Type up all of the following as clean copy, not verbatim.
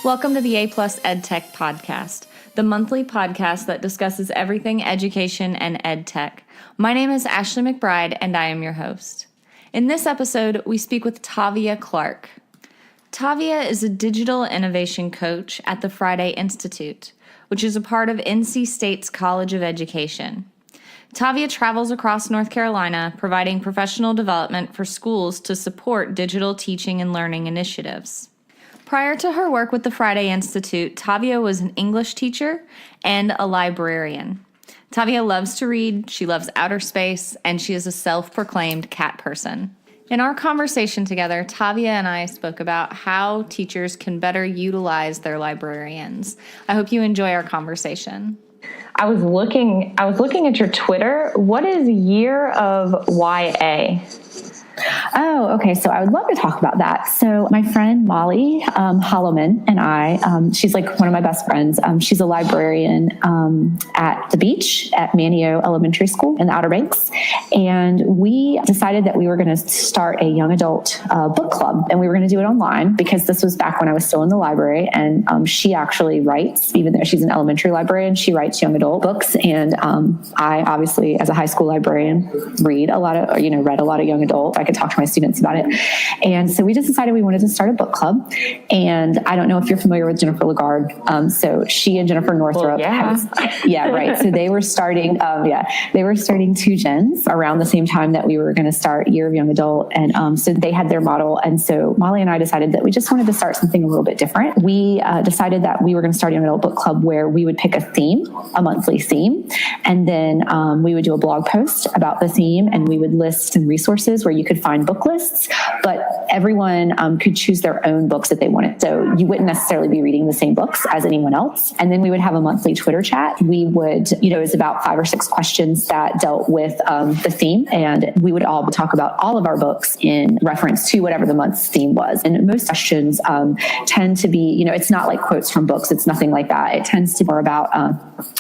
Welcome to the A+ EdTech Podcast, the monthly podcast that discusses everything education and EdTech. My name is Ashley McBride, and I am your host. In this episode, we speak with Tavia Clark. Tavia is a digital innovation coach at the Friday Institute, which is a part of NC State's College of Education. Tavia travels across North Carolina, providing professional development for schools to support digital teaching and learning initiatives. Prior to her work with the Friday Institute, Tavia was an English teacher and a librarian. Tavia loves to read, she loves outer space, and she is a self-proclaimed cat person. In our conversation together, Tavia and I spoke about how teachers can better utilize their librarians. I hope you enjoy our conversation. I was looking at your Twitter. What is year of YA? Oh, okay. So I would love to talk about that. So my friend Molly Holloman and I, she's like one of my best friends. She's a librarian at the beach at Manio Elementary School in the Outer Banks. And we decided that we were going to start a young adult book club. And we were going to do it online because this was back when I was still in the library. And she actually writes, even though she's an elementary librarian, she writes young adult books. And I obviously, as a high school librarian, read a lot of young adult. I could talk to my students about it. And so we just decided we wanted to start a book club. And I don't know if you're familiar with Jennifer Lagarde. So she and Jennifer Northrup. Right. So they were starting, they were starting Two Gens around the same time that we were going to start Year of Young Adult. And so they had their model. And so Molly and I decided that we just wanted to start something a little bit different. We decided that we were going to start a young adult book club where we would pick a theme, a monthly theme. And then we would do a blog post about the theme and we would list some resources where you could find book lists, but everyone could choose their own books that they wanted. So you wouldn't necessarily be reading the same books as anyone else. And then we would have a monthly Twitter chat. We would, it was about 5 or 6 questions that dealt with the theme. And we would all talk about all of our books in reference to whatever the month's theme was. And most questions tend to be, it's not like quotes from books. It's nothing like that. It tends to be more about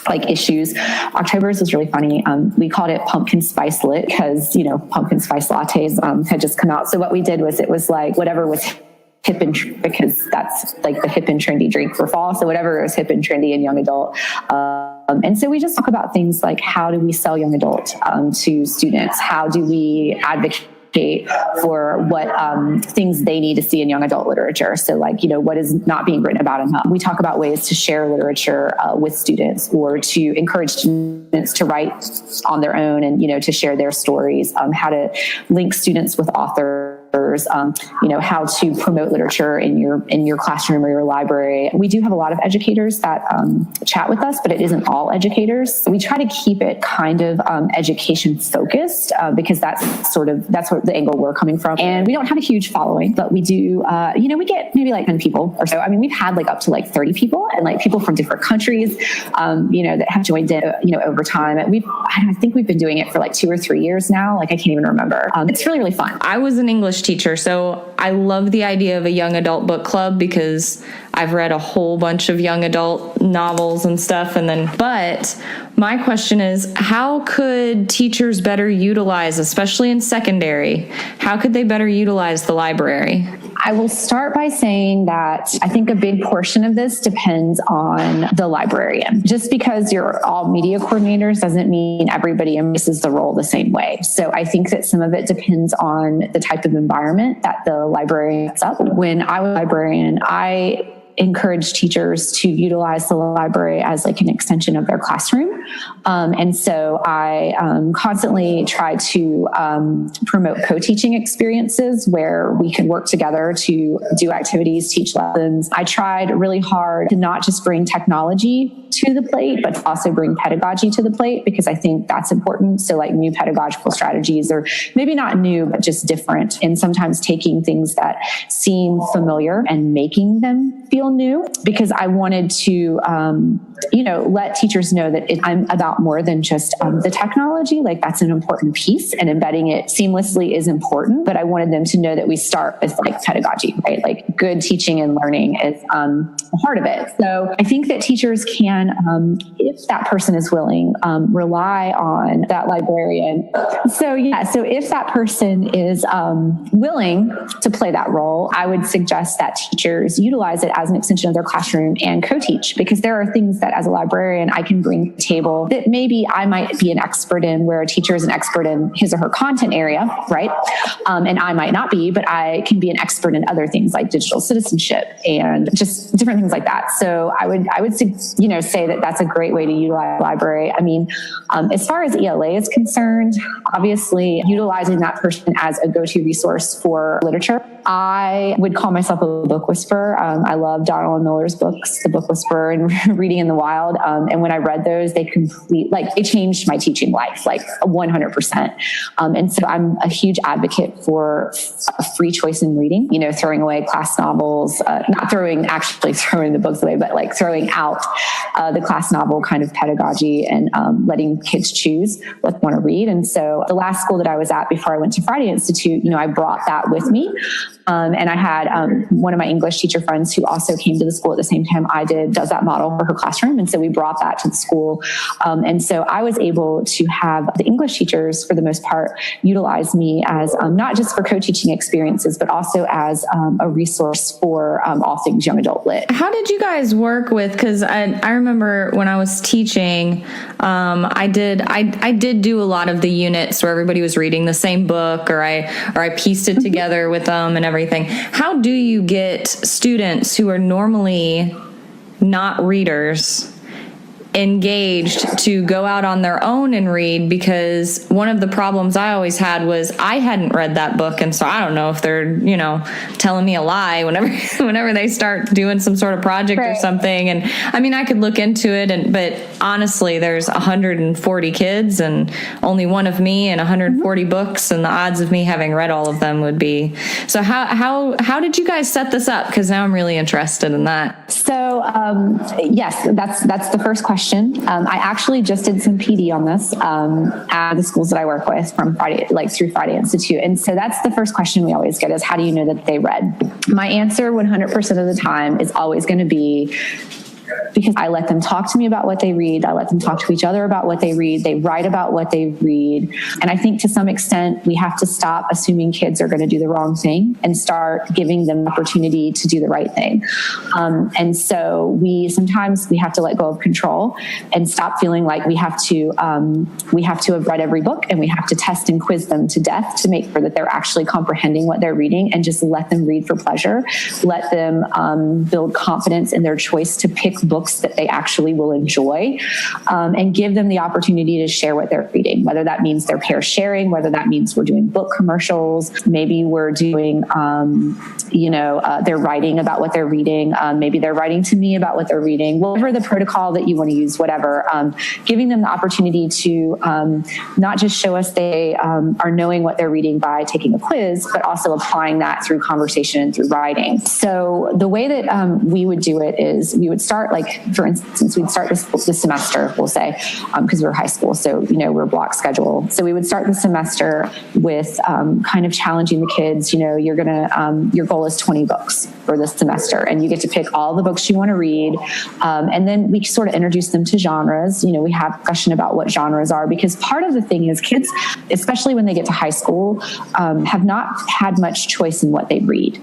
like issues. October's was really funny. We called it pumpkin spice lit because, pumpkin spice lattes had just come out. So what we did was it was like whatever was hip and because that's like the hip and trendy drink for fall. So whatever was hip and trendy and young adult. And so we just talk about things like how do we sell young adult to students? How do we advocate for what things they need to see in young adult literature. So like, what is not being written about enough. We talk about ways to share literature with students or to encourage students to write on their own and, to share their stories, how to link students with authors, how to promote literature in your classroom or your library. We do have a lot of educators that chat with us, but it isn't all educators. We try to keep it kind of education focused because that's what the angle we're coming from. And we don't have a huge following, but we do, we get maybe like 10 people or so. I mean, we've had like up to like 30 people and like people from different countries, that have joined it, over time. And I think we've been doing it for like 2 or 3 years now. Like I can't even remember. It's really, really fun. I was an English teacher, so I love the idea of a young adult book club because I've read a whole bunch of young adult novels and stuff. But my question is, how could teachers better utilize, especially in secondary, how could they better utilize the library? I will start by saying that I think a big portion of this depends on the librarian. Just because you're all media coordinators doesn't mean everybody embraces the role the same way. So I think that some of it depends on the type of environment that the librarian sets up. When I was a librarian, I encourage teachers to utilize the library as like an extension of their classroom. And so I constantly try to promote co-teaching experiences where we could work together to do activities, teach lessons. I tried really hard to not just bring technology to the plate, but also bring pedagogy to the plate because I think that's important. So like new pedagogical strategies, or maybe not new, but just different. And sometimes taking things that seem familiar and making them feel new, because I wanted to, let teachers know that I'm about more than just the technology. Like that's an important piece and embedding it seamlessly is important. But I wanted them to know that we start with like pedagogy, right? Like good teaching and learning is part of it. So I think that teachers can can, if that person is willing, rely on that librarian. So if that person is willing to play that role, I would suggest that teachers utilize it as an extension of their classroom and co-teach, because there are things that as a librarian I can bring to the table that maybe I might be an expert in, where a teacher is an expert in his or her content area, right? And I might not be, but I can be an expert in other things like digital citizenship and just different things like that. So I would say that that's a great way to utilize the library. I mean, as far as ELA is concerned, obviously utilizing that person as a go-to resource for literature. I would call myself a book whisperer. I love Donald Miller's books, The Book Whisperer and Reading in the Wild. And when I read those, they changed my teaching life, 100%. And so I'm a huge advocate for a free choice in reading, throwing away class novels, not throwing the books away, but throwing out the class novel kind of pedagogy and letting kids choose what they want to read. And so the last school that I was at before I went to Friday Institute, I brought that with me. And I had one of my English teacher friends who also came to the school at the same time I did, does that model for her classroom. And so we brought that to the school. And so I was able to have the English teachers, for the most part, utilize me as not just for co-teaching experiences, but also as a resource for all things young adult lit. How did you guys work with, because I remember when I was teaching, I did do a lot of the units where everybody was reading the same book, or I pieced it together with them and everything. How do you get students who are normally not readers engaged to go out on their own and read? Because one of the problems I always had was I hadn't read that book, and so I don't know if they're telling me a lie whenever they start doing some sort of project or something. And I mean, I could look into it, but honestly, there's 140 kids and only one of me and 140 books, and the odds of me having read all of them would be. So how did you guys set this up? Because now I'm really interested in that. So yes, that's the first question. I actually just did some PD on this at the schools that I work with through Friday Institute. And so that's the first question we always get is, how do you know that they read? My answer 100% of the time is always going to be, because I let them talk to me about what they read. I let them talk to each other about what they read. They write about what they read. And I think to some extent, we have to stop assuming kids are going to do the wrong thing and start giving them the opportunity to do the right thing. And so sometimes we have to let go of control and stop feeling like we have to have read every book, and we have to test and quiz them to death to make sure that they're actually comprehending what they're reading, and just let them read for pleasure. Let them build confidence in their choice to pick books that they actually will enjoy, and give them the opportunity to share what they're reading, whether that means they're pair sharing, whether that means we're doing book commercials, maybe we're doing, they're writing about what they're reading, maybe they're writing to me about what they're reading, whatever the protocol that you want to use, whatever, giving them the opportunity to not just show us they are knowing what they're reading by taking a quiz, but also applying that through conversation and through writing. So the way that we would do it is we would start, for instance, we'd start this semester, we'll say, because we're high school, so we're block schedule. So we would start the semester with kind of challenging the kids. You're gonna your goal is 20 books for this semester, and you get to pick all the books you want to read. And then we sort of introduce them to genres. We have discussion about what genres are, because part of the thing is kids, especially when they get to high school, have not had much choice in what they read.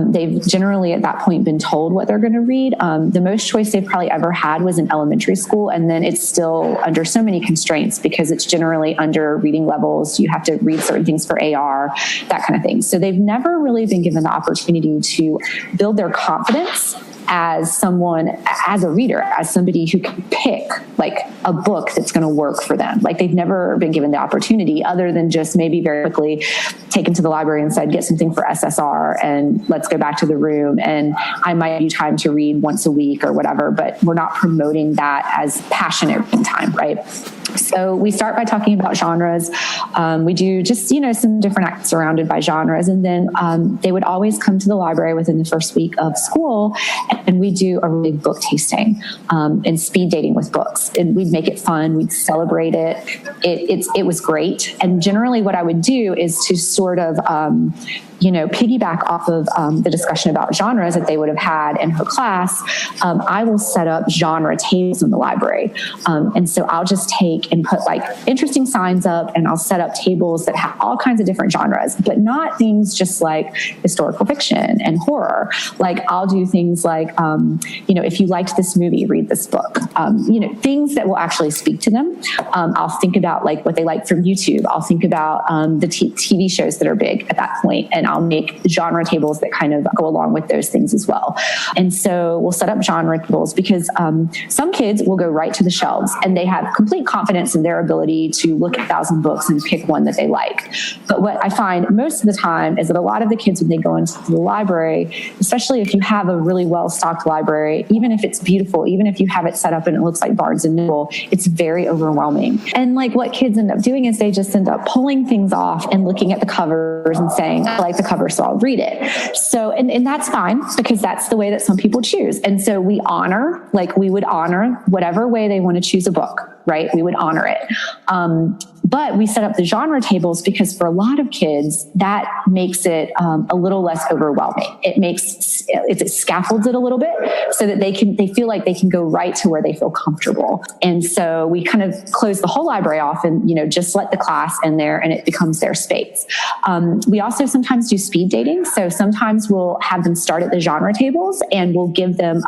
They've generally at that point been told what they're going to read. The most choice they've probably ever had was in elementary school, and then it's still under so many constraints because it's generally under reading levels. You have to read certain things for AR, that kind of thing. So they've never really been given the opportunity to build their confidence as someone, as a reader, as somebody who can pick a book that's going to work for them. They've never been given the opportunity, other than just maybe very quickly taken to the library and said, get something for SSR and let's go back to the room. And I might give you time to read once a week or whatever, but we're not promoting that as passionate time, right? So we start by talking about genres. We do just, some different acts surrounded by genres. And then they would always come to the library within the first week of school, and we do a really book tasting and speed dating with books. And we'd make it fun. We'd celebrate it. It was great. And generally what I would do is to sort of piggyback off of the discussion about genres that they would have had in her class, I will set up genre tables in the library. And so I'll just take and put like interesting signs up, and I'll set up tables that have all kinds of different genres, but not things just like historical fiction and horror. Like I'll do things like, if you liked this movie, read this book, things that will actually speak to them. I'll think about like what they like from YouTube. I'll think about the TV shows that are big at that point, and I'll make genre tables that kind of go along with those things as well. And so we'll set up genre tables because some kids will go right to the shelves and they have complete confidence in their ability to look at 1,000 books and pick one that they like. But what I find most of the time is that a lot of the kids, when they go into the library, especially if you have a really well-stocked library, even if it's beautiful, even if you have it set up and it looks like Barnes and Noble, it's very overwhelming. And like what kids end up doing is they just end up pulling things off and looking at the covers and saying, I like the cover, so I'll read it. So, and that's fine, because that's the way that some people choose. And so we would honor whatever way they want to choose a book, right? We would honor it. But we set up the genre tables because for a lot of kids, that makes it a little less overwhelming. It scaffolds it a little bit so that they feel like they can go right to where they feel comfortable. And so we kind of close the whole library off and, just let the class in there and it becomes their space. We also sometimes do speed dating. So sometimes we'll have them start at the genre tables and we'll give them,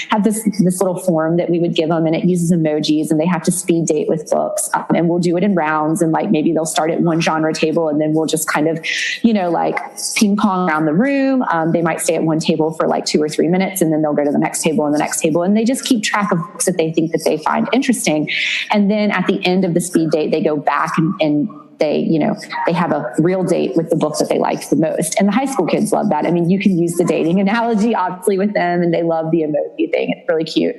have this little form that we would give them, and it uses emojis, and they have to speed date with books. And we'll do it in rounds, and like maybe they'll start at one genre table and then we'll just kind of, like ping pong around the room. They might stay at one table for like 2 or 3 minutes, and then they'll go to the next table and the next table. And they just keep track of books that they think that they find interesting. And then at the end of the speed date, they go back and they have a real date with the book that they liked the most. And the high school kids love that. I mean, you can use the dating analogy obviously with them, and they love the emoji thing. It's really cute.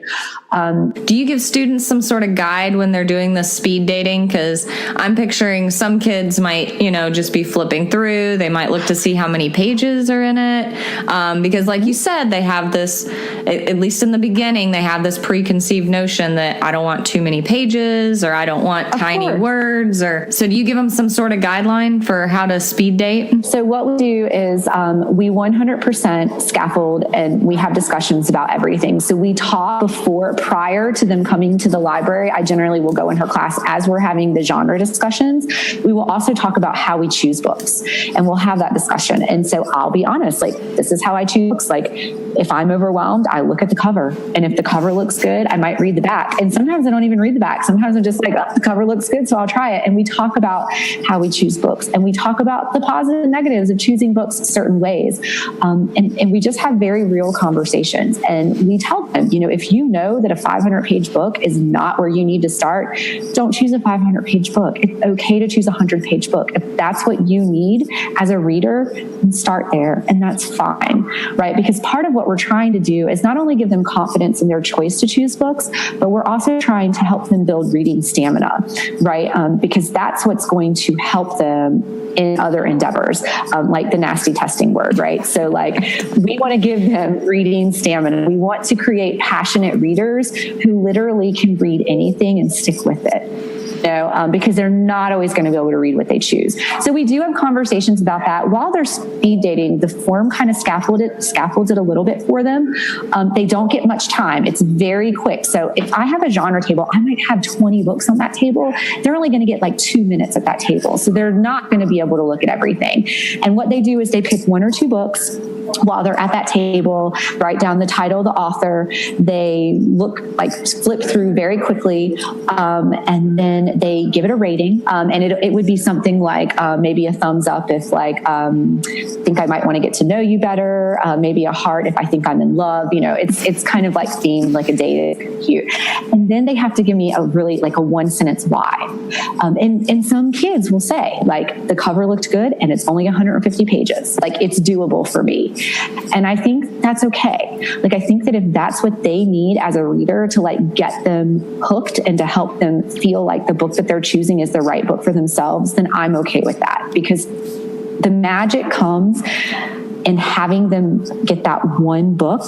Do you give students some sort of guide when they're doing the speed dating? Because I'm picturing some kids might, just be flipping through. They might look to see how many pages are in it. Because like you said, they have this, at least in the beginning, they have this preconceived notion that I don't want too many pages, or I don't want tiny words. So do you give them some sort of guideline for how to speed date? So what we do is we 100% scaffold, and we have discussions about everything. So we talk prior to them coming to the library. I generally will go in her class as we're having the genre discussions. We will also talk about how we choose books, and we'll have that discussion. And so I'll be honest, like, this is how I choose books. Like, if I'm overwhelmed, I look at the cover, and if the cover looks good, I might read the back. And sometimes I don't even read the back. Sometimes I'm just like, oh, the cover looks good, so I'll try it. And we talk about how we choose books, and we talk about the positives and negatives of choosing books certain ways. And we just have very real conversations. And we tell them, if you know that a 500-page book is not where you need to start, don't choose a 500-page book. It's okay to choose a 100-page book. If that's what you need as a reader, then start there, and that's fine, right? Because part of what we're trying to do is not only give them confidence in their choice to choose books, but we're also trying to help them build reading stamina, right? Because that's what's going to help them in other endeavors, like the nasty testing word, right? So like, we want to give them reading stamina. We want to create passionate readers who literally can read anything and stick with it. Because they're not always going to be able to read what they choose. So we do have conversations about that. While they're speed dating, the form kind of scaffolds it a little bit for them. They don't get much time. It's very quick. So if I have a genre table, I might have 20 books on that table. They're only going to get like 2 minutes at that table. So they're not going to be able to look at everything. And what they do is they pick 1 or 2 books while they're at that table, write down the title, the author. They flip through very quickly, and then they give it a rating. And it would be something like maybe a thumbs up if think I might want to get to know you better. Maybe a heart if I think I'm in love. It's kind of like themed like a date. Cute. And then they have to give me a really like a 1-sentence why. And some kids will say like, the cover looked good and it's only 150 pages. Like, it's doable for me. And I think that's okay. Like, I think that if that's what they need as a reader to like get them hooked and to help them feel like the book that they're choosing is the right book for themselves, then I'm okay with that, because the magic comes in having them get that one book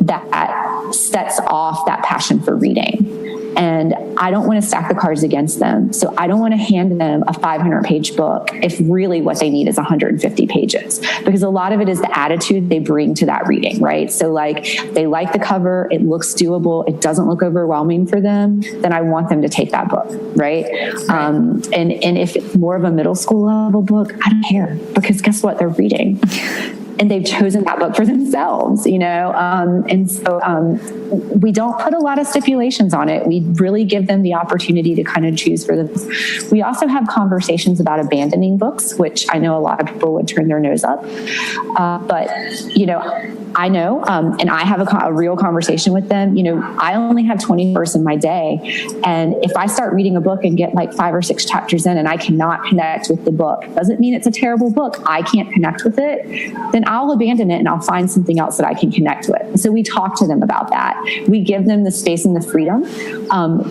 that sets off that passion for reading. And I don't want to stack the cards against them. So I don't want to hand them a 500-page book if really what they need is 150 pages, because a lot of it is the attitude they bring to that reading, right? So like they like the cover, it looks doable, it doesn't look overwhelming for them, then I want them to take that book, right? And if it's more of a middle school level book, I don't care, because guess what? They're reading. And they've chosen that book for themselves, and so we don't put a lot of stipulations on it. We really give them the opportunity to kind of choose for them. We also have conversations about abandoning books, which I know a lot of people would turn their nose up. But I know, and I have a real conversation with them. I only have 20 hours in my day. And if I start reading a book and get like 5 or 6 chapters in and I cannot connect with the book, doesn't mean it's a terrible book. I can't connect with it. Then I'll abandon it and I'll find something else that I can connect with. So we talk to them about that. We give them the space and the freedom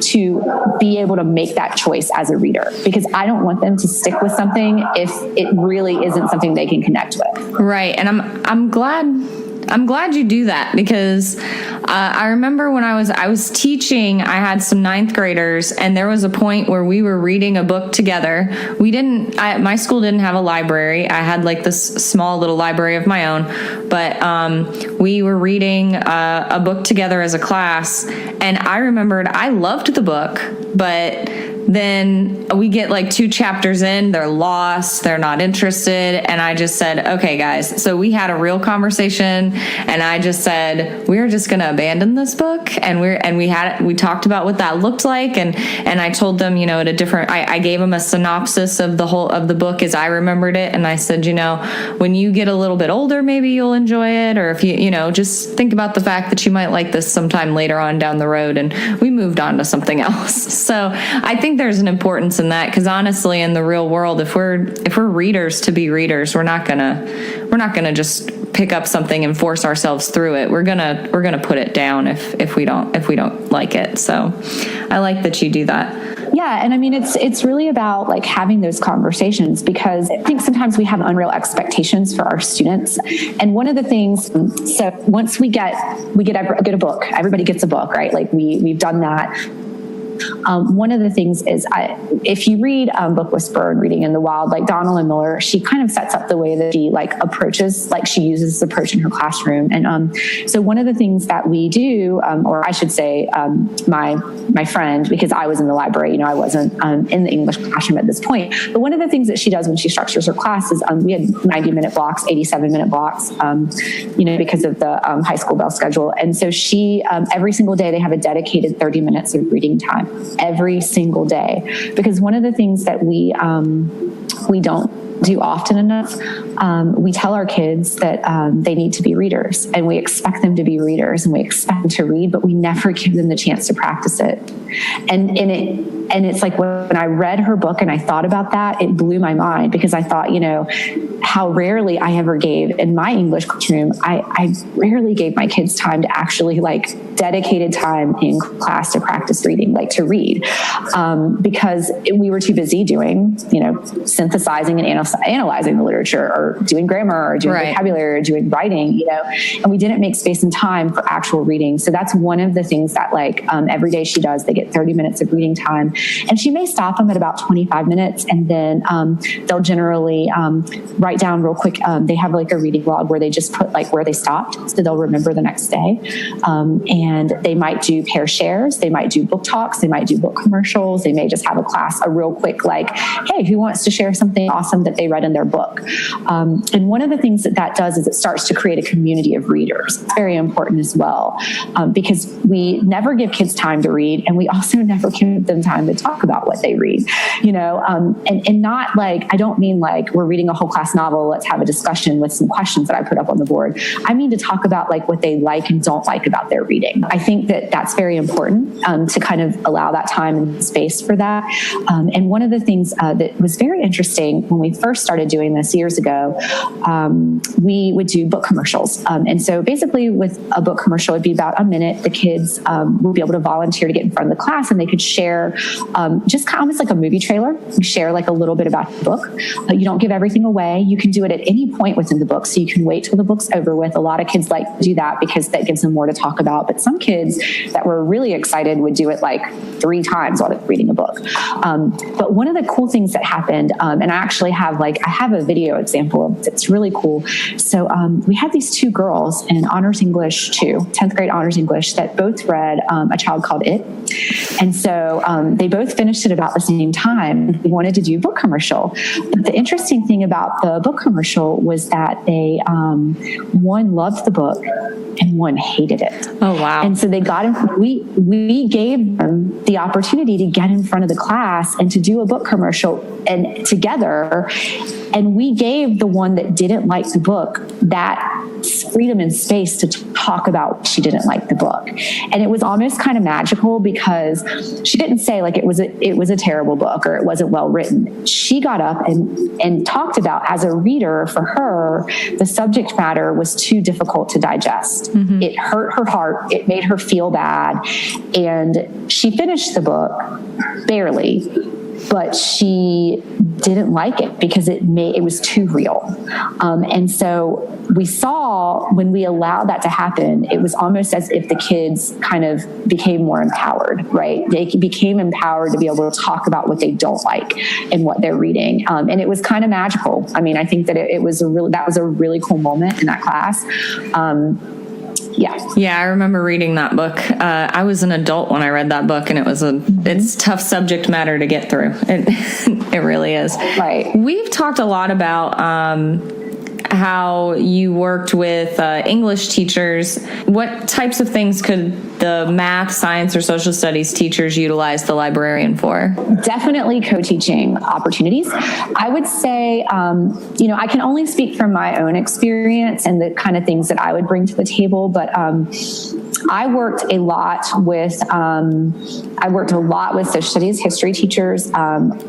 to be able to make that choice as a reader, because I don't want them to stick with something if it really isn't something they can connect with. Right. And I'm glad you do that, because I remember when I was teaching, I had some 9th graders, and there was a point where we were reading a book together. My school didn't have a library. I had like this small little library of my own, but we were reading a book together as a class, and I remembered I loved the book, but then we get like 2 chapters in, they're lost, they're not interested. And I just said, okay, guys. So we had a real conversation, and I just said, we're just going to abandon this book. And we talked about what that looked like. And I told them, I gave them a synopsis of the book as I remembered it. And I said, when you get a little bit older, maybe you'll enjoy it. Or if you just think about the fact that you might like this sometime later on down the road. And we moved on to something else. So I think there's an importance in that, because honestly, in the real world, if we're readers to be readers, we're not gonna just pick up something and force ourselves through it. We're gonna put it down if we don't like it. So I like that you do that. Yeah, and I mean it's really about like having those conversations, because I think sometimes we have unreal expectations for our students. And one of the things, so once we get a book, everybody gets a book, right? Like we've done that. One of the things is if you read Book Whisperer and Reading in the Wild, like Donald Miller, she kind of sets up the way that she like approaches, like she uses this approach in her classroom. And so one of the things that we do, or I should say my friend, because I was in the library, I wasn't in the English classroom at this point, but one of the things that she does when she structures her class is we had 90-minute blocks, 87-minute blocks, because of the high school bell schedule. And so she, every single day, they have a dedicated 30 minutes of reading time. Every single day, because one of the things that we don't do often enough, we tell our kids that they need to be readers, and we expect them to be readers, and we expect them to read, but we never give them the chance to practice it. And it's like when I read her book and I thought about that, it blew my mind, because I thought, how rarely I ever gave in my English classroom. I rarely gave my kids time to actually like dedicated time in class to practice reading, like to read, because we were too busy doing, synthesizing and analyzing the literature, or doing grammar, or doing vocabulary, or doing writing, and we didn't make space and time for actual reading. So that's one of the things that every day she does. They get 30 minutes of reading time, and she may stop them at about 25 minutes, and then they'll generally write down real quick. They have like a reading log where they just put like where they stopped, so they'll remember the next day. And they might do pair shares, they might do book talks, they might do book commercials, they may just have a real quick like, hey, who wants to share something awesome that they read in their book? And one of the things that does is it starts to create a community of readers. It's very important as well, because we never give kids time to read, and we also never give them time to talk about what they read, and not like, I don't mean like we're reading a whole class novel, let's have a discussion with some questions that I put up on the board. I mean to talk about like what they like and don't like about their reading. I think that that's very important to kind of allow that time and space for that. And one of the things that was very interesting when we first started doing this years ago, we would do book commercials. And so basically with a book commercial, it'd be about a minute. The kids would be able to volunteer to get in front of the class, and they could share just kind of almost like a movie trailer. You share like a little bit about the book. You don't give everything away. You can do it at any point within the book. So you can wait till the book's over with. A lot of kids like to do that because that gives them more to talk about. But some kids that were really excited would do it like 3 times while they're reading a book. But one of the cool things that happened, and I actually have I have a video example of it's really cool. So we had these 2 girls in Honors English 2, 10th grade Honors English, that both read A Child Called It. And so they both finished it about the same time. They wanted to do a book commercial. But the interesting thing about the book commercial was that they, one loved the book and one hated it. Oh, wow. And so they got in, we gave them the opportunity to get in front of the class and to do a book commercial and together. And we gave the one that didn't like the book that freedom and space to talk about what she didn't like the book. And it was almost kind of magical because she didn't say like it was a terrible book or it wasn't well written. She got up and talked about, as a reader, for her, the subject matter was too difficult to digest. Mm-hmm. It hurt her heart. It made her feel bad. And she finished the book barely, but she didn't like it because it was too real. And so we saw when we allowed that to happen, it was almost as if the kids kind of became more empowered, right? They became empowered to be able to talk about what they don't like and what they're reading. And it was kind of magical. I mean, I think that that was a really cool moment in that class. Yeah, I remember reading that book. I was an adult when I read that book, and it's tough subject matter to get through. It really is. Right. We've talked a lot about how you worked with English teachers. What types of things could the math, science, or social studies teachers utilize the librarian for? Definitely co-teaching opportunities. I would say, I can only speak from my own experience and the kind of things that I would bring to the table, but I worked a lot with social studies history teachers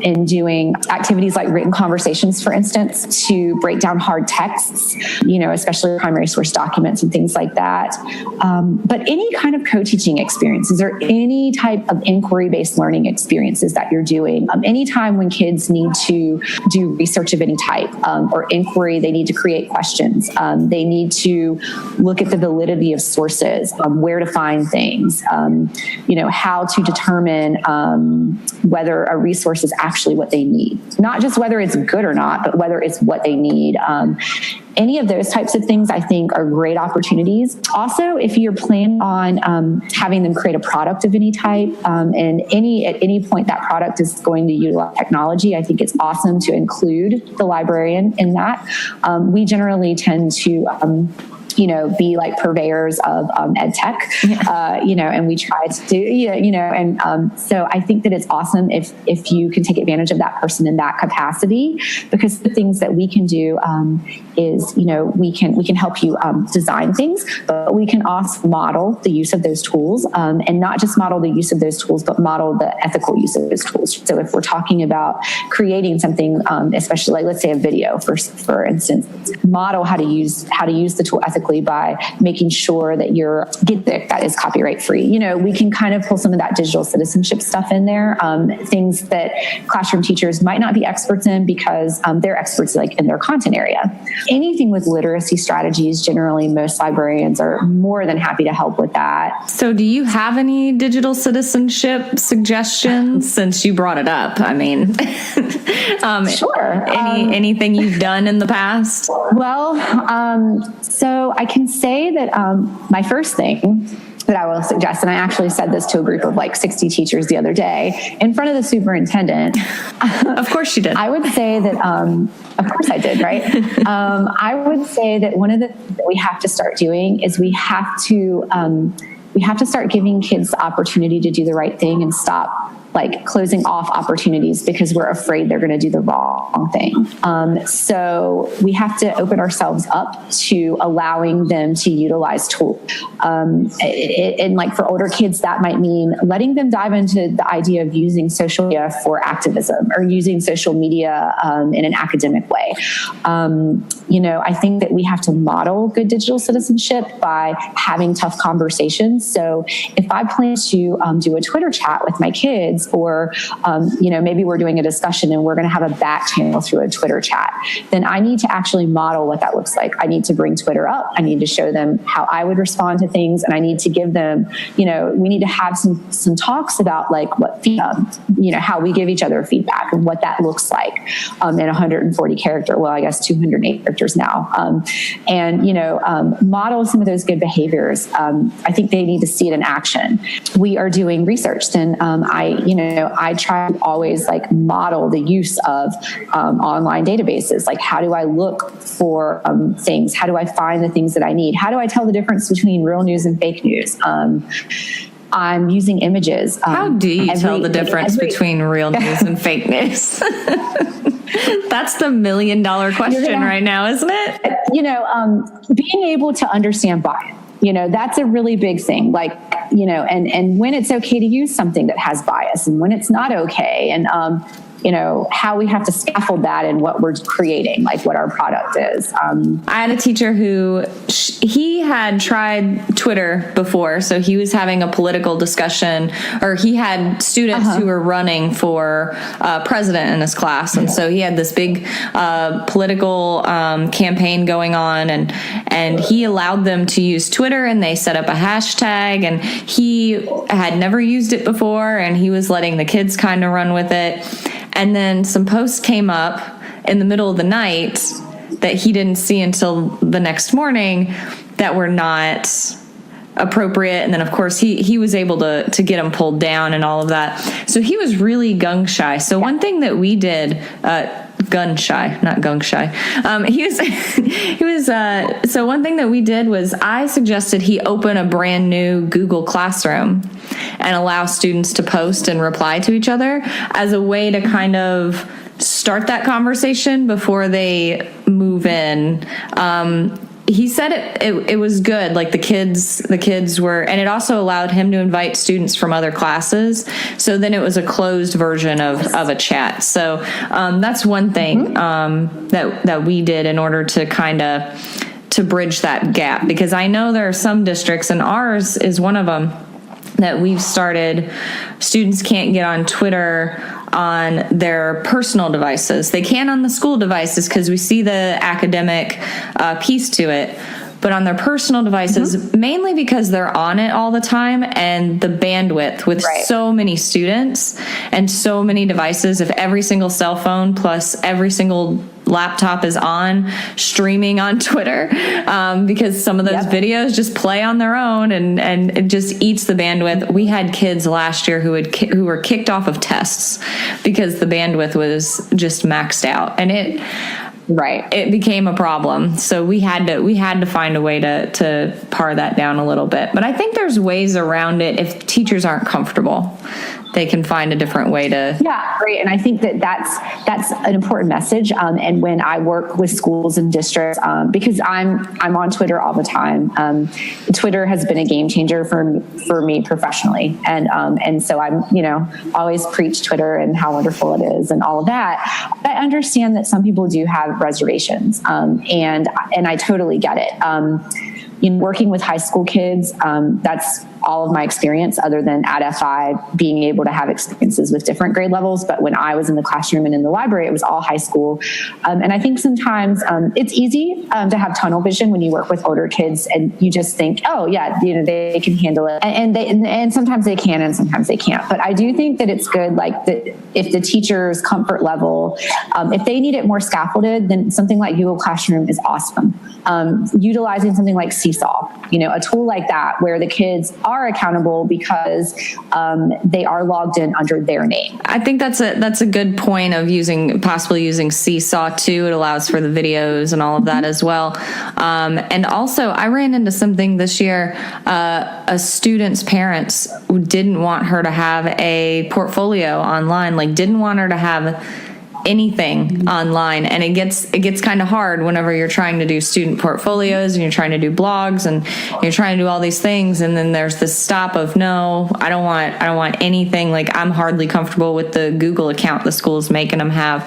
in doing activities like written conversations, for instance, to break down hard texts, especially primary source documents and things like that. But any kind of co-teaching experiences or any type of inquiry-based learning experiences that you're doing, anytime when kids need to do research of any type or inquiry, they need to create questions. They need to look at the validity of sources, where to find things, how to determine whether a resource is actually what they need. Not just whether it's good or not, but whether it's what they need. Any of those types of things, I think, are great opportunities. Also, if you're planning on having them create a product of any type, and at any point that product is going to utilize technology, I think it's awesome to include the librarian in that. We generally tend to be like purveyors of ed tech, and we try to do, so I think that it's awesome if you can take advantage of that person in that capacity, because the things that we can do is, we can help you design things, but we can also model the use of those tools, and not just model the use of those tools, but model the ethical use of those tools. So if we're talking about creating something, especially like, let's say a video, for instance, model how to use the tool ethically by making sure that that is copyright free. We can kind of pull some of that digital citizenship stuff in there, things that classroom teachers might not be experts in because they're experts like in their content area. Anything with literacy strategies, generally most librarians are more than happy to help with that. So do you have any digital citizenship suggestions since you brought it up? I mean, sure. Anything you've done in the past? Well, so I can say that my first thing that I will suggest, and I actually said this to a group of like 60 teachers the other day in front of the superintendent. Of course you did. I would say that, of course I did, right? I would say that one of the things that we have to start doing is we have to start giving kids the opportunity to do the right thing and stop like closing off opportunities because we're afraid they're going to do the wrong thing. So we have to open ourselves up to allowing them to utilize tools. And like for older kids, that might mean letting them dive into the idea of using social media for activism or using social media in an academic way. I think that we have to model good digital citizenship by having tough conversations. So if I plan to do a Twitter chat with my kids, kids, or, maybe we're doing a discussion and we're going to have a back channel through a Twitter chat, then I need to actually model what that looks like. I need to bring Twitter up. I need to show them how I would respond to things. And I need to give them, we need to have some talks about like what, how we give each other feedback and what that looks like in 140 character, well, I guess 208 characters now. Model some of those good behaviors. I think they need to see it in action. We are doing research, and I try to always like model the use of online databases. Like, how do I look for things? How do I find the things that I need? How do I tell the difference between real news and fake news? I'm using images. How do you tell the difference between real news and fake news? That's the $1 million question right now, isn't it? Being able to understand bias. That's a really big thing. Like, and when it's okay to use something that has bias and when it's not okay. And, how we have to scaffold that in what we're creating, like what our product is. I had a teacher who he had tried Twitter before. So he was having a political discussion, or he had students who were running for president in his class. And so he had this big political campaign going on, and he allowed them to use Twitter, and they set up a hashtag, and he had never used it before, and he was letting the kids kind of run with it. And then some posts came up in the middle of the night that he didn't see until the next morning that were not appropriate. And then, of course, he was able to get them pulled down and all of that. So he was really gung shy. So one thing that we did, gun shy, not gung shy. So one thing that we did was I suggested he open a brand new Google Classroom and allow students to post and reply to each other as a way to kind of start that conversation before they move in. He said it was good. Like the kids were, and it also allowed him to invite students from other classes. So then it was a closed version of a chat. So that's one thing that we did in order to kind of to bridge that gap, because I know there are some districts, and ours is one of them, that we've started. Students can't get on Twitter on their personal devices. They can on the school devices because we see the academic piece to it. But on their personal devices, mainly because they're on it all the time, and the bandwidth with so many students and so many devices, if every single cell phone plus every single laptop is on streaming on Twitter, because some of those videos just play on their own, and it just eats the bandwidth. We had kids last year who were kicked off of tests because the bandwidth was just maxed out, and it became a problem. So we had to find a way to par that down a little bit. But I think there's ways around it. If teachers aren't comfortable, they can find a different way to. Yeah, great. And I think that's an important message. And when I work with schools and districts, because I'm on Twitter all the time, Twitter has been a game changer for me professionally. And so I'm, always preach Twitter and how wonderful it is and all of that. But I understand that some people do have reservations. And I totally get it. In working with high school kids, that's all of my experience, other than at FI being able to have experiences with different grade levels. But when I was in the classroom and in the library, it was all high school. And I think sometimes it's easy to have tunnel vision when you work with older kids, and you just think, oh yeah, they can handle it. And sometimes they can, and sometimes they can't. But I do think that it's good, like if the teacher's comfort level, if they need it more scaffolded, then something like Google Classroom is awesome. Utilizing something like Seesaw, a tool like that where the kids are accountable because they are logged in under their name. I think that's a good point of possibly using Seesaw too. It allows for the videos and all of that as well. And also I ran into something this year. A student's parents didn't want her to have a portfolio online, like didn't want her to have anything online, and it gets kind of hard whenever you're trying to do student portfolios and you're trying to do blogs and you're trying to do all these things, and then there's this stop of no, I don't want anything. Like, I'm hardly comfortable with the Google account the school's making them have.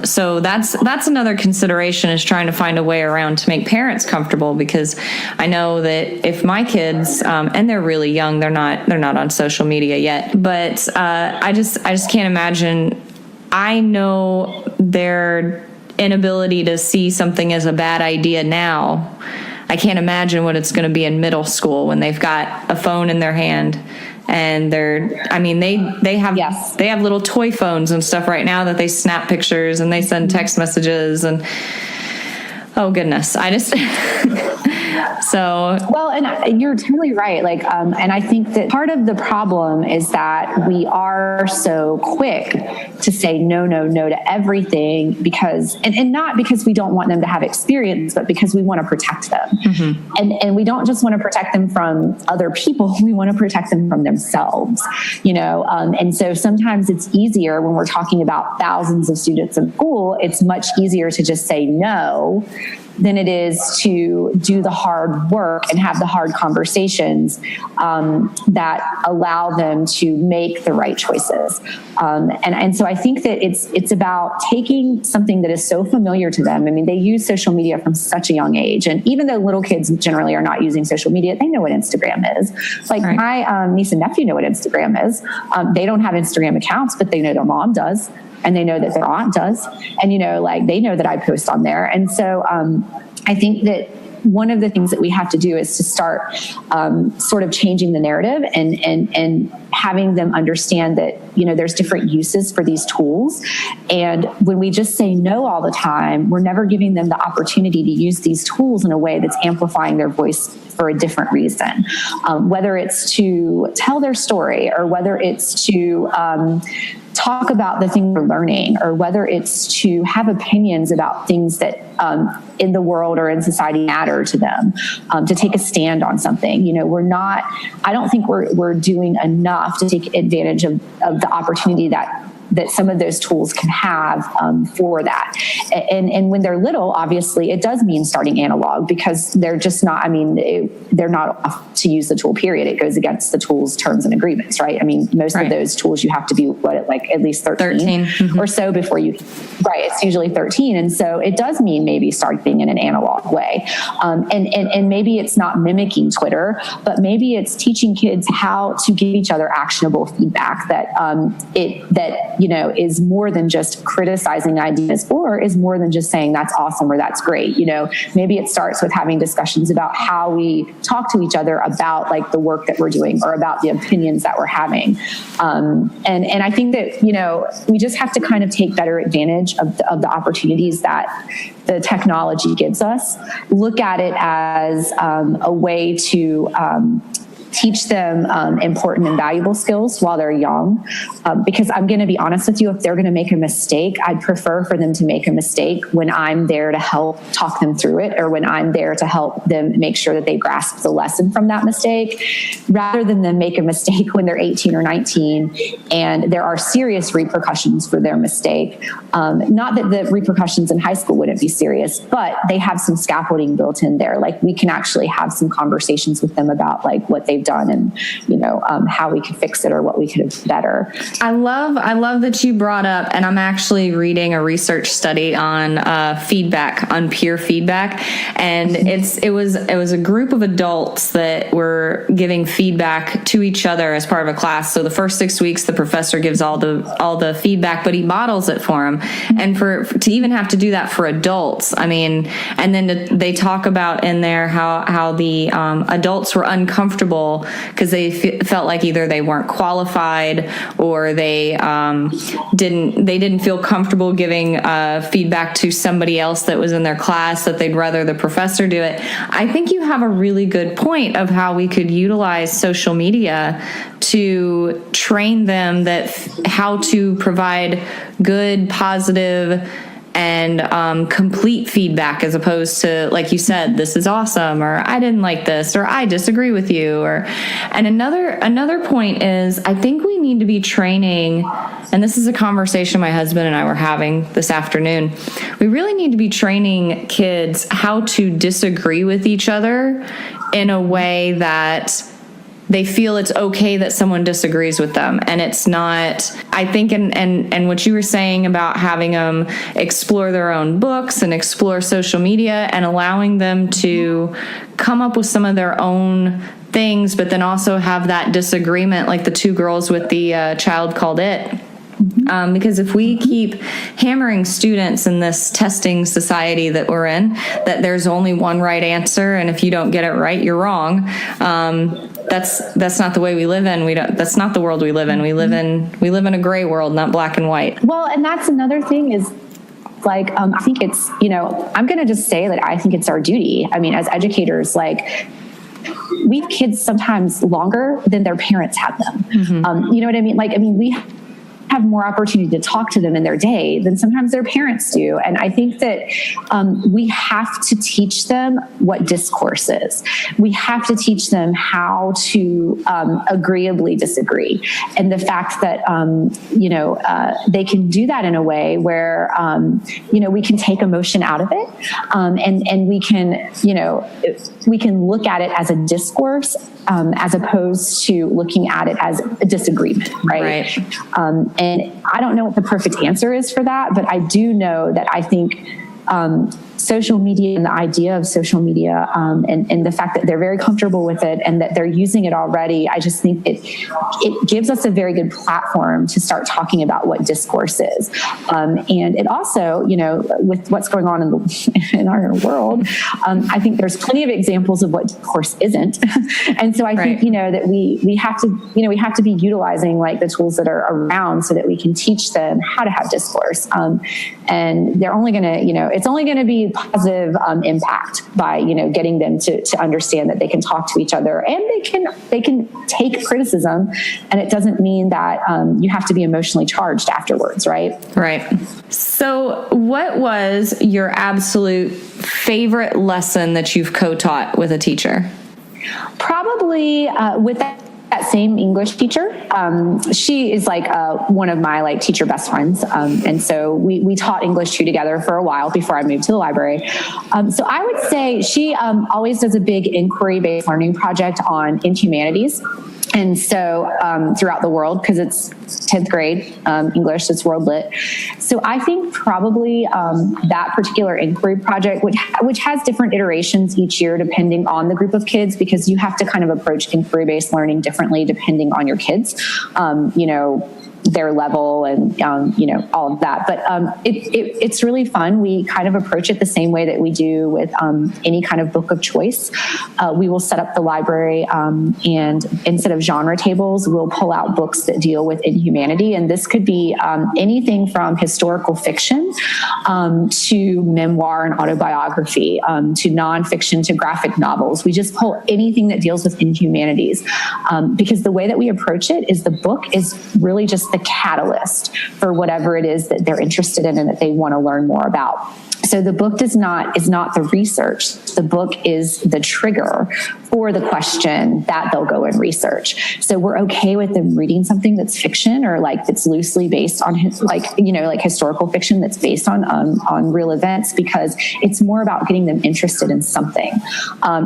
So that's another consideration, is trying to find a way around to make parents comfortable, because I know that if my kids, and they're really young, they're not on social media yet, but I just can't imagine. I know their inability to see something as a bad idea now. I can't imagine what it's going to be in middle school when they've got a phone in their hand, and they have little toy phones and stuff right now that they snap pictures and they send text messages, and oh goodness, so. Well, and you're totally right. Like, and I think that part of the problem is that we are so quick to say no to everything, because, and not because we don't want them to have experience, but because we want to protect them. Mm-hmm. And we don't just want to protect them from other people. We want to protect them from themselves, and so sometimes it's easier when we're talking about thousands of students in school. It's much easier to just say no than it is to do the hard work and have the hard conversations that allow them to make the right choices. And so I think that it's about taking something that is so familiar to them. I mean, they use social media from such a young age. And even though little kids generally are not using social media, they know what Instagram is. Like, right. My niece and nephew know what Instagram is. They don't have Instagram accounts, but they know their mom does. And they know that their aunt does. And, they know that I post on there. And so I think that one of the things that we have to do is to start sort of changing the narrative and having them understand that, there's different uses for these tools. And when we just say no all the time, we're never giving them the opportunity to use these tools in a way that's amplifying their voice for a different reason, whether it's to tell their story, or whether it's to talk about the thing they're learning, or whether it's to have opinions about things that in the world or in society matter to them, to take a stand on something. I don't think we're doing enough to take advantage of the opportunity that some of those tools can have for that. And when they're little, obviously, it does mean starting analog, because they're just not, they're not off to use the tool, period. It goes against the tool's terms and agreements, right? Most right. of those tools, you have to be, at least 13 mm-hmm. or so before you, right, it's usually 13. And so it does mean maybe starting in an analog way. And maybe it's not mimicking Twitter, but maybe it's teaching kids how to give each other actionable feedback that is more than just criticizing ideas, or is more than just saying that's awesome or that's great. Maybe it starts with having discussions about how we talk to each other about the work that we're doing, or about the opinions that we're having. And I think that, we just have to kind of take better advantage of the opportunities that the technology gives us. Look at it as a way to teach them important and valuable skills while they're young. Because I'm going to be honest with you, if they're going to make a mistake, I'd prefer for them to make a mistake when I'm there to help talk them through it, or when I'm there to help them make sure that they grasp the lesson from that mistake, rather than them make a mistake when they're 18 or 19 and there are serious repercussions for their mistake. Not that the repercussions in high school wouldn't be serious, but they have some scaffolding built in there. We can actually have some conversations with them about what they've done, and how we could fix it, or what we could have better. I love that you brought up, and I'm actually reading a research study on feedback, on peer feedback, and it was a group of adults that were giving feedback to each other as part of a class. So the first 6 weeks, the professor gives all the feedback, but he models it for them, and to even have to do that for adults, and then they talk about in there how the adults were uncomfortable because they felt like either they weren't qualified, or they didn't feel comfortable giving feedback to somebody else that was in their class, that they'd rather the professor do it. I think you have a really good point of how we could utilize social media to train them how to provide good, positive and complete feedback, as opposed to, like you said, this is awesome, or I didn't like this, or I disagree with you. And another point is, I think we need to be training, and this is a conversation my husband and I were having this afternoon. We really need to be training kids how to disagree with each other in a way that they feel it's okay that someone disagrees with them. And it's not, I think, and what you were saying about having them explore their own books and explore social media and allowing them to come up with some of their own things, but then also have that disagreement, like the two girls with the child called It. Because if we keep hammering students in this testing society that we're in, that there's only one right answer, and if you don't get it right, you're wrong. That's not the way we live in. That's not the world we live in. We live in a gray world, not black and white. Well, and that's another thing is, like, I think it's, I'm going to just say that I think it's our duty. I mean, as educators, like, we have kids sometimes longer than their parents had them. You know what I mean? Like, we have more opportunity to talk to them in their day than sometimes their parents do. And I think that we have to teach them what discourse is. We have to teach them how to agreeably disagree. And the fact that, they can do that in a way where, we can take emotion out of it. And we can, we can look at it as a discourse as opposed to looking at it as a disagreement, right? And I don't know what the perfect answer is for that, but I do know that I think social media and the idea of social media and the fact that they're very comfortable with it and that they're using it already, I just think it gives us a very good platform to start talking about what discourse is. And it also, with what's going on in our world, I think there's plenty of examples of what discourse isn't. And so I think, that we have to be utilizing like the tools that are around so that we can teach them how to have discourse. And they're only going to, it's only going to be positive impact by getting them to understand that they can talk to each other and they can take criticism, and it doesn't mean that you have to be emotionally charged afterwards, right? So what was your absolute favorite lesson that you've co-taught with a teacher? Probably with that same English teacher. She is like one of my like teacher best friends. And so we taught English 2 together for a while before I moved to the library. So I would say she always does a big inquiry-based learning project on humanities. And so throughout the world, because it's 10th grade English, it's world lit. So I think probably that particular inquiry project, which has different iterations each year depending on the group of kids, because you have to kind of approach inquiry-based learning differently depending on your kids, their level and, all of that. But it's really fun. We kind of approach it the same way that we do with any kind of book of choice. We will set up the library and instead of genre tables, we'll pull out books that deal with inhumanity. And this could be anything from historical fiction to memoir and autobiography, to nonfiction, to graphic novels. We just pull anything that deals with inhumanities because the way that we approach it is the book is really just the catalyst for whatever it is that they're interested in and that they want to learn more about. So the book is not the research. The book is the trigger for the question that they'll go and research. So we're okay with them reading something that's fiction or like that's loosely based on like historical fiction that's based on real events, because it's more about getting them interested in something.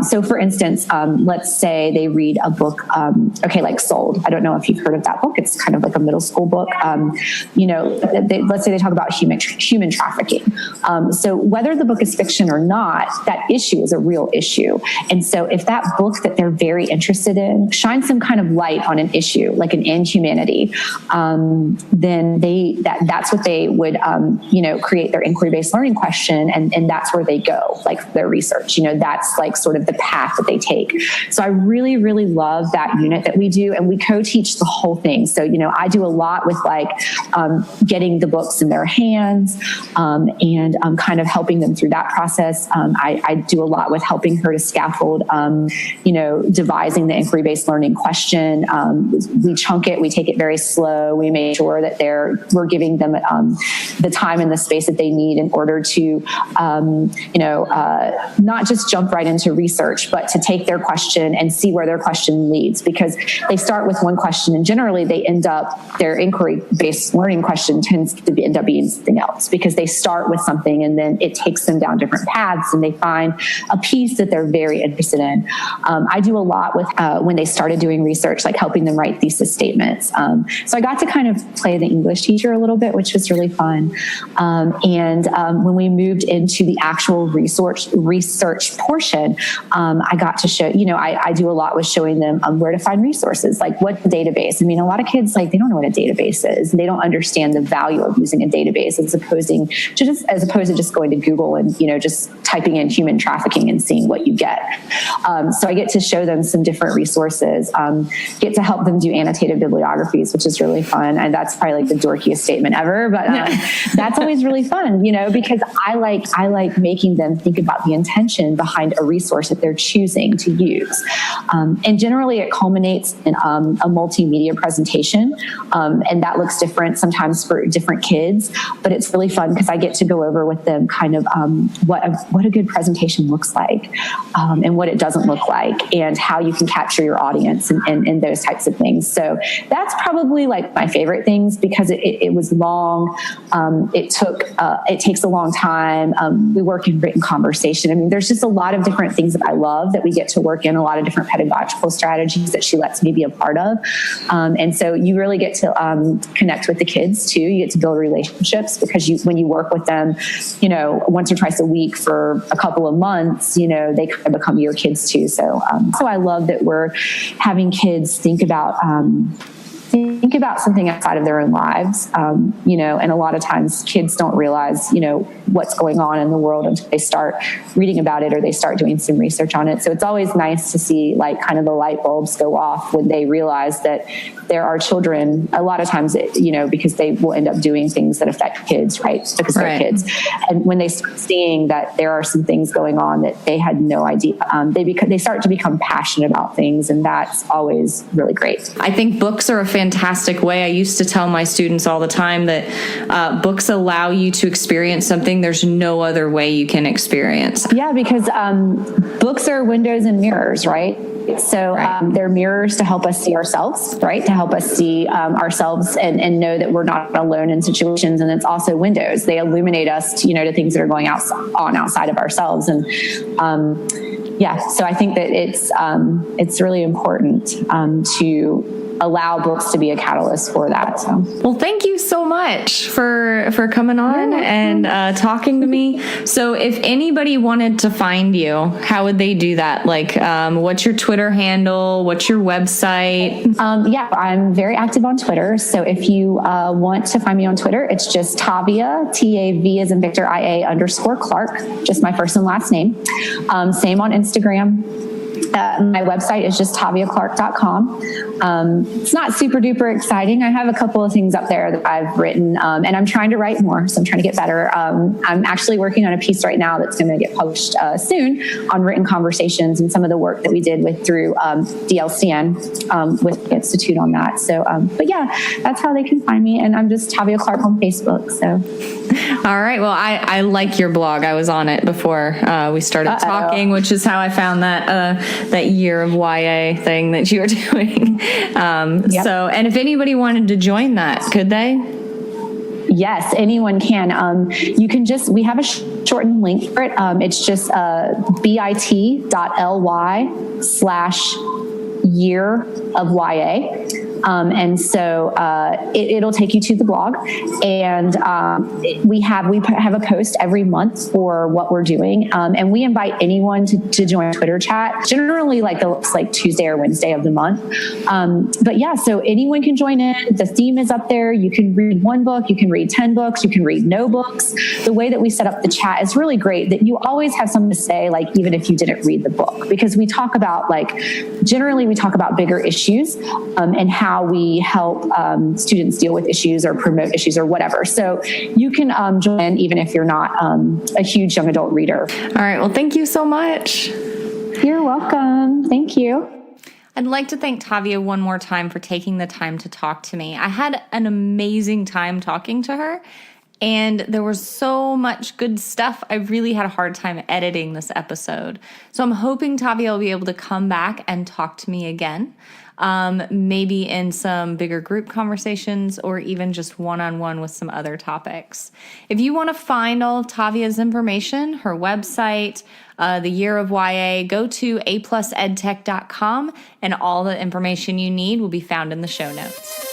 So for instance, let's say they read a book, like Sold. I don't know if you've heard of that book. It's kind of like a middle school book. Let's say they talk about human trafficking. So whether the book is fiction or not, that issue is a real issue. And so if that book that they're very interested in shines some kind of light on an issue, like an inhumanity, then that's what they would, create their inquiry-based learning question. And that's where they go, like their research, that's like sort of the path that they take. So I really, really love that unit that we do. And we co-teach the whole thing. So, I do a lot lot with like getting the books in their hands and kind of helping them through that process. I do a lot with helping her to scaffold, devising the inquiry-based learning question. We chunk it, we take it very slow. We make sure that we're giving them the time and the space that they need in order to, not just jump right into research, but to take their question and see where their question leads, because they start with one question and generally their inquiry-based learning question tends to end up being something else, because they start with something and then it takes them down different paths and they find a piece that they're very interested in. I do a lot with when they started doing research, like helping them write thesis statements. So I got to kind of play the English teacher a little bit, which was really fun. And when we moved into the actual research portion, I got to show, I do a lot with showing them where to find resources, like what the database. I mean, a lot of kids, like, they don't know what a database is. They don't understand the value of using a database as opposed to just going to Google and, just typing in human trafficking and seeing what you get. So I get to show them some different resources, get to help them do annotated bibliographies, which is really fun. And that's probably like the dorkiest statement ever, but that's always really fun, because I like making them think about the intention behind a resource that they're choosing to use. And generally it culminates in a multimedia presentation. And that looks different sometimes for different kids, but it's really fun because I get to go over with them kind of what a good presentation looks like, and what it doesn't look like, and how you can capture your audience and those types of things. So that's probably like my favorite things, because it was long. It takes a long time. We work in written conversation. I mean, there's just a lot of different things that I love that we get to work in, a lot of different pedagogical strategies that she lets me be a part of. And so you really get to connect with the kids too. You get to build relationships, because when you work with them, once or twice a week for a couple of months, they kind of become your kids too. So I love that we're having kids think about something outside of their own lives, and a lot of times kids don't realize, what's going on in the world until they start reading about it or they start doing some research on it. So it's always nice to see like kind of the light bulbs go off when they realize that there are children, a lot of times, because they will end up doing things that affect kids, right? Because they're kids. And when they start seeing that there are some things going on that they had no idea, they start to become passionate about things. And that's always really great. I think books are a fantastic way. I used to tell my students all the time that books allow you to experience something there's no other way you can experience. Yeah, because books are windows and mirrors, right? So they're mirrors to help us see ourselves, right? To help us see ourselves and know that we're not alone in situations. And it's also windows. They illuminate us to things that are going on outside of ourselves. And so I think that it's really important to allow books to be a catalyst for that. So, well, thank you so much for coming on and talking to me. So if anybody wanted to find you, how would they do that? Like, what's your Twitter handle? What's your website? I'm very active on Twitter. So if you want to find me on Twitter, it's just Tavia, Tav as in Victor, IA_Clark, just my first and last name. Same on Instagram. My website is just taviaclark.com. It's not super duper exciting. I have a couple of things up there that I've written, and I'm trying to write more, so I'm trying to get better. I'm actually working on a piece right now that's going to get published soon on written conversations and some of the work that we did through DLCN with the Institute on that. So, that's how they can find me, and I'm just Tavia Clark on Facebook. So, all right. Well, I like your blog. I was on it before we started talking, which is how I found that year of YA thing that you were doing. Yep. So, and if anybody wanted to join that, could they? Yes, anyone can. You can we have a shortened link for it. It's just bit.ly/year of YA. And so it'll take you to the blog, and we have a post every month for what we're doing, and we invite anyone to join Twitter chat. Generally, like Tuesday or Wednesday of the month. So anyone can join in. The theme is up there. You can read one book, you can read 10 books, you can read no books. The way that we set up the chat is really great. That you always have something to say, like even if you didn't read the book, because we talk about generally we talk about bigger issues and how how we help students deal with issues or promote issues or whatever. So you can join even if you're not a huge young adult reader. All right. Well, thank you so much. You're welcome. Thank you. I'd like to thank Tavia one more time for taking the time to talk to me. I had an amazing time talking to her, and there was so much good stuff. I really had a hard time editing this episode. So I'm hoping Tavia will be able to come back and talk to me again, maybe in some bigger group conversations or even just one-on-one with some other topics. If you want to find all of Tavia's information, her website, the year of YA, go to aplusedtech.com, and all the information you need will be found in the show notes.